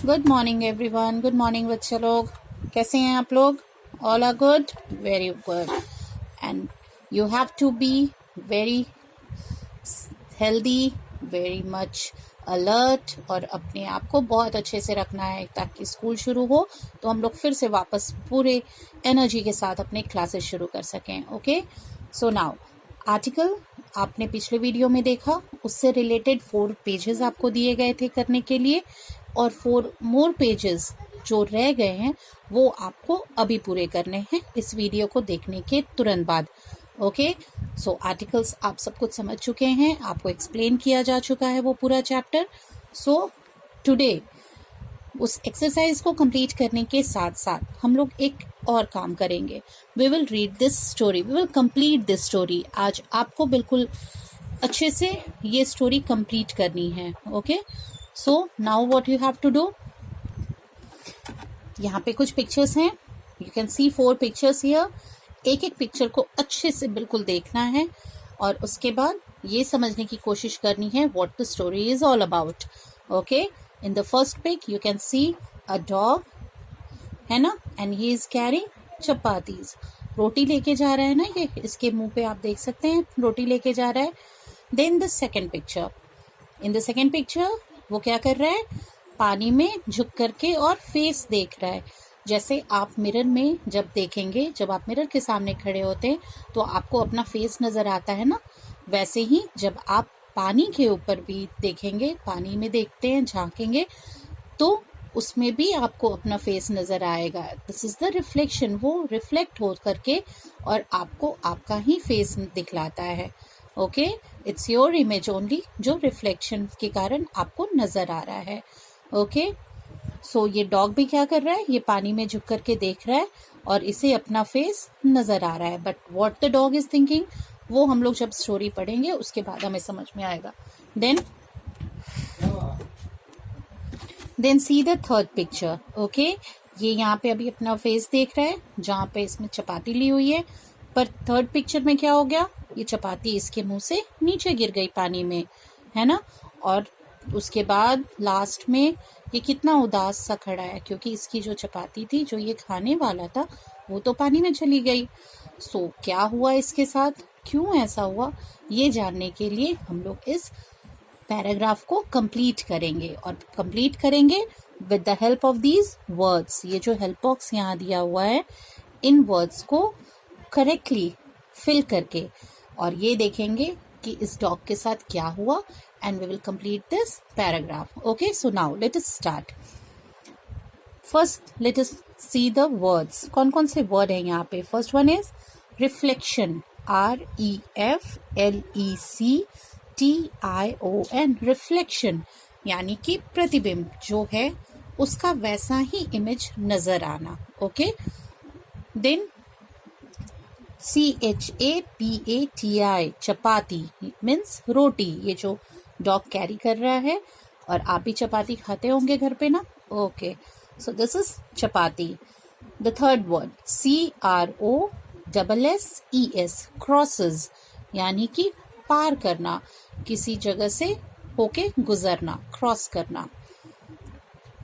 Good morning everyone. Good morning बच्चे लोग, कैसे हैं आप लोग? All are good, very good. And you have to be very healthy, very much alert, और अपने आप को बहुत अच्छे से रखना है ताकि स्कूल शुरू हो तो हम लोग फिर से वापस पूरे एनर्जी के साथ अपने क्लासेस शुरू कर सकें। ओके, सो नाउ आर्टिकल आपने पिछले वीडियो में देखा, उससे रिलेटेड 4 पेजेस आपको दिए गए थे करने के लिए, और 4 मोर पेजेस जो रह गए हैं वो आपको अभी पूरे करने हैं इस वीडियो को देखने के तुरंत बाद। ओके, सो आर्टिकल्स आप सब कुछ समझ चुके हैं, आपको एक्सप्लेन किया जा चुका है वो पूरा चैप्टर। सो टुडे उस एक्सरसाइज को कंप्लीट करने के साथ साथ हम लोग एक और काम करेंगे। We will read this story, we will complete this story. आज आपको बिल्कुल अच्छे से ये स्टोरी कंप्लीट करनी है। Okay, so now what you have to do, यहाँ पे कुछ पिक्चर्स हैं, you can see 4 pictures here. एक एक पिक्चर को अच्छे से बिल्कुल देखना है और उसके बाद ये समझने की कोशिश करनी है what the story is all about. Okay, in the first pic you can see a dog, है ना, and he is carrying chapatis. रोटी लेके जा रहा है ना, ये इसके मुंह पे आप देख सकते हैं रोटी लेके जा रहा है। Then the second picture, in the second picture वो क्या कर रहा है, पानी में झुक करके और फेस देख रहा है। जैसे आप मिरर में जब देखेंगे, जब आप मिरर के सामने खड़े होते हैं तो आपको अपना फेस नजर आता है ना, वैसे ही जब आप पानी के ऊपर भी देखेंगे, पानी में देखते हैं, झांकेंगे, तो उसमें भी आपको अपना फेस नजर आएगा। दिस इज द रिफ्लेक्शन, वो रिफ्लेक्ट हो करके और आपको आपका ही फेस दिखलाता है। Okay, it's your image only, जो रिफ्लेक्शन के कारण आपको नजर आ रहा है। ओके, सो ये डॉग भी क्या कर रहा है, ये पानी में झुक करके देख रहा है और इसे अपना फेस नजर आ रहा है। But what the dog is thinking, वो हम लोग जब स्टोरी पढ़ेंगे उसके बाद हमें समझ में आएगा। Then see the third picture. Okay, ये यहाँ पे अभी अपना फेस देख रहा है जहाँ पे इसमें चपाती ली हुई है, पर थर्ड पिक्चर में क्या हो गया, ये चपाती इसके मुंह से नीचे गिर गई पानी में, है ना। और उसके बाद लास्ट में ये कितना उदास सा खड़ा है क्योंकि इसकी जो चपाती थी, जो ये खाने वाला था, वो तो पानी में चली गई। सो क्या हुआ इसके साथ, क्यों ऐसा हुआ, ये जानने के लिए हम लोग इस पैराग्राफ को कंप्लीट करेंगे, और कंप्लीट करेंगे with the help of these words. ये जो हेल्प बॉक्स यहाँ दिया हुआ है, इन वर्ड्स को करेक्टली फिल करके, और ये देखेंगे कि इस डॉग के साथ क्या हुआ, and we will complete this paragraph. Okay, so now let us start. First let us see the words. कौन कौन से word हैं यहाँ पे? First one is reflection, reflection, reflection यानी कि प्रतिबिंब जो है उसका वैसा ही इमेज नजर आना। ओके, then chapati, चपाती मीन्स रोटी, ये जो डॉग कैरी कर रहा है, और आप भी चपाती खाते होंगे घर पे ना। Okay, so this is chapati. The third word CROSSES, crosses यानी कि पार करना, किसी जगह से होके गुजरना, क्रॉस करना।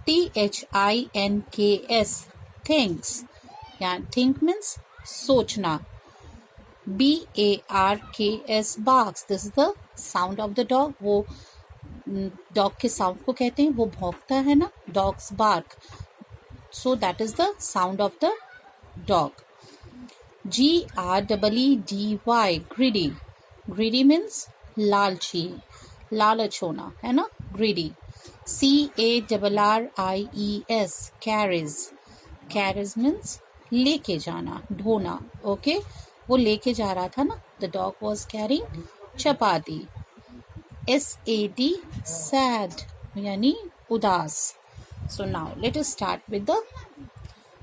THINKS, थिंक्स, यानी थिंक मीन्स सोचना। BARKS, barks, this is the sound of the dog. वो डॉग के साउंड को कहते हैं, वो भौंकता है ना, dogs bark, so that is the sound of the dog. GREEDY, greedy, greedy means लालची, लालच होना, है ना, greedy. CARRIES, carries, carries means लेके जाना, ढोना। ओके, वो लेके जा रहा था ना, the dog was carrying chapati. SAD, sad यानी उदास। So now let us start with the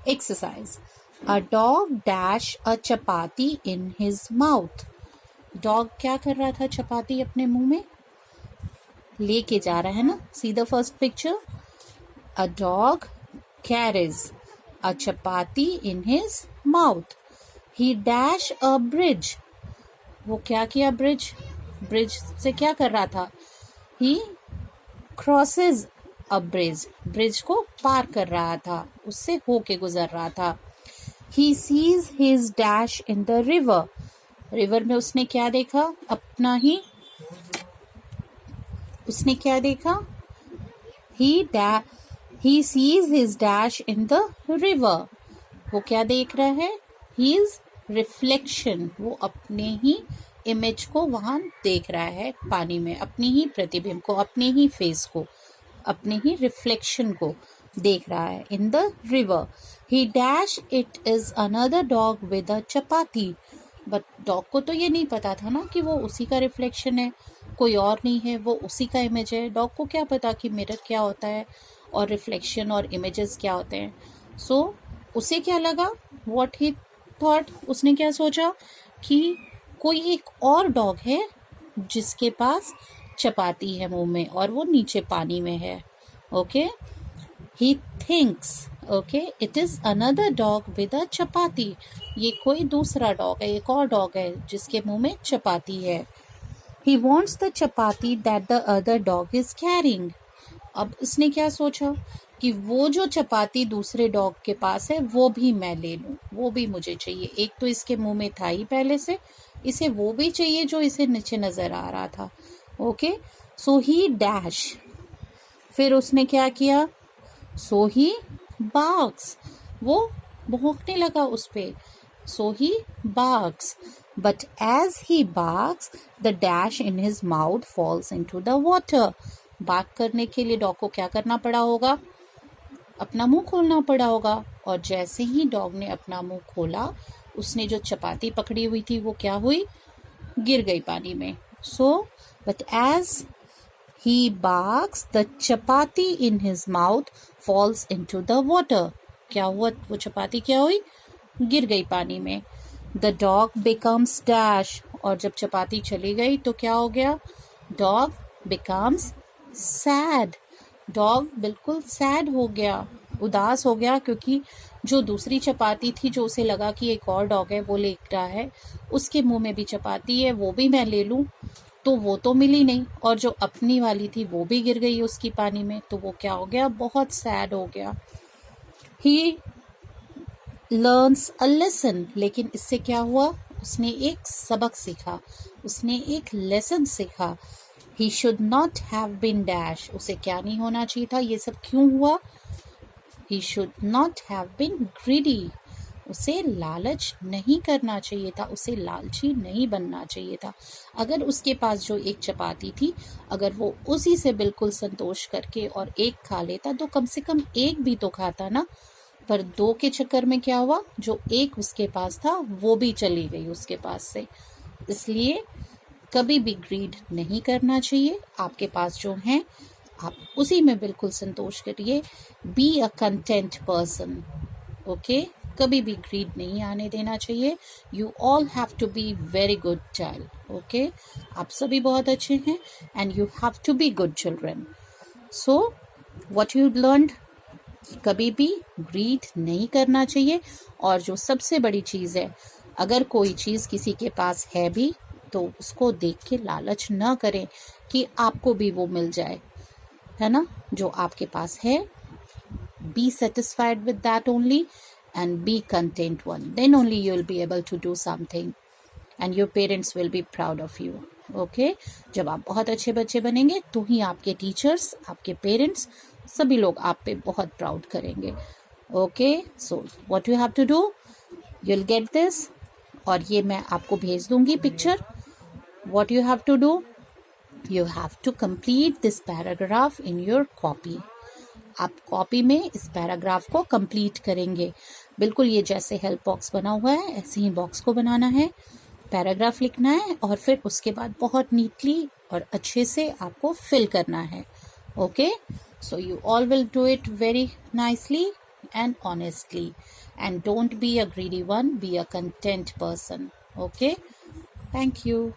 exercise. A dog dash a chapati in his mouth. Dog क्या कर रहा था, चपाती अपने मुंह में लेके जा रहा है ना। See the first picture, a dog carries a chapati in his mouth. He dash a bridge, वो क्या किया, ब्रिज, ब्रिज से क्या कर रहा था, He crosses a bridge, bridge को पार कर रहा था, उससे होके गुजर रहा था। He sees his dash in the river. River में उसने क्या देखा? अपना ही, उसने क्या देखा? He sees his dash in the river. वो क्या देख रहा है? His reflection. वो अपने ही इमेज को वहां देख रहा है पानी में, अपनी ही प्रतिबिंब को, अपने ही फेस को, अपने ही रिफ्लेक्शन को देख रहा है in the river. He dash it is another dog with a chapati. But dog को तो ये नहीं पता था ना कि वो उसी का रिफ्लेक्शन है, कोई और नहीं है, वो उसी का इमेज है. डॉग को क्या पता कि मिरर क्या होता है और रिफ्लेक्शन और इमेजेस क्या होते हैं. सो उसे क्या लगा? व्हाट ही थॉट, उसने क्या सोचा कि कोई एक और डॉग है जिसके पास चपाती है मुंह में और वो नीचे पानी में है. Okay, he thinks, okay, it is another dog with a chapati. ये कोई दूसरा डॉग है, एक और डॉग है जिसके मुंह में चपाती है. He wants the chapati that the other dog is carrying. अब इसने क्या सोचा कि वो जो चपाती दूसरे डॉग के पास है वो भी मैं ले लूं, वो भी मुझे चाहिए. एक तो इसके मुंह में था ही पहले से, इसे वो भी चाहिए जो इसे नीचे नजर आ रहा था. Okay, so he dash. फिर उसने क्या किया? So he barks. वो भौंकने लगा उस पे. So he barks. But as he barks the dash in his mouth falls into the water. Bark करने के लिए डॉग को क्या करना पड़ा होगा? अपना मुंह खोलना पड़ा होगा. और जैसे ही डॉग ने अपना मुंह खोला, उसने जो चपाती पकड़ी हुई थी वो क्या हुई? गिर गई पानी में. So but as he barks the chapati in his mouth falls into the water. क्या हुआ? वो चपाती क्या हुई? गिर गई पानी में. The dog becomes dash. और जब चपाती चली गई तो क्या हो गया? Dog becomes sad. डॉग बिल्कुल सैड हो गया, उदास हो गया, क्योंकि जो दूसरी चपाती थी, जो उसे लगा कि एक और डॉग है वो ले रहा है, उसके मुंह में भी चपाती है, वो भी मैं ले लूं, तो वो तो मिली नहीं. और जो अपनी वाली थी वो भी गिर गई उसकी पानी में. तो वो क्या हो गया? बहुत सैड हो गया. He learns a lesson. लेकिन इससे क्या हुआ? उसने एक सबक सीखा, उसने एक लेसन सीखा. He should not have been dash. उसे क्या नहीं होना चाहिए था? ये सब क्यों हुआ? He should not have been greedy. उसे लालच नहीं करना चाहिए था, उसे लालची नहीं बनना चाहिए था. अगर उसके पास जो एक चपाती थी, अगर वो उसी से बिल्कुल संतोष करके और एक खा लेता, तो कम से कम एक भी तो खाता ना. पर दो के चक्कर में क्या हुआ? जो एक उसके पास था वो भी चली गई उसके पास से. इसलिए कभी भी ग्रीड नहीं करना चाहिए. आपके पास जो है आप उसी में बिल्कुल संतोष करिए. Be a content person. Okay, कभी भी ग्रीड नहीं आने देना चाहिए. You all have to be very good child. Okay, आप सभी बहुत अच्छे हैं and you have to be good children. So what you learned, कभी भी ग्रीड नहीं करना चाहिए. और जो सबसे बड़ी चीज़ है, अगर कोई चीज़ किसी के पास है भी तो उसको देख के लालच न करें कि आपको भी वो मिल जाए, है ना. जो आपके पास है, be satisfied with that only and be content one. Then only you will be able to do something and your parents will be proud of you. Okay, जब आप बहुत अच्छे बच्चे बनेंगे तो ही आपके टीचर्स, आपके पेरेंट्स, सभी लोग आप पे बहुत प्राउड करेंगे. Okay, so what you have to do, you will get this. और ये मैं आपको भेज दूंगी picture. What you have to do, you have to complete this paragraph in your copy. आप कॉपी में इस पैराग्राफ को कंप्लीट करेंगे. बिल्कुल ये जैसे हेल्प बॉक्स बना हुआ है ऐसे ही बॉक्स को बनाना है, पैराग्राफ लिखना है और फिर उसके बाद बहुत नीटली और अच्छे से आपको फिल करना है. Okay, so you all will do it very nicely and honestly and don't be a greedy one, B a content person. Okay, thank you.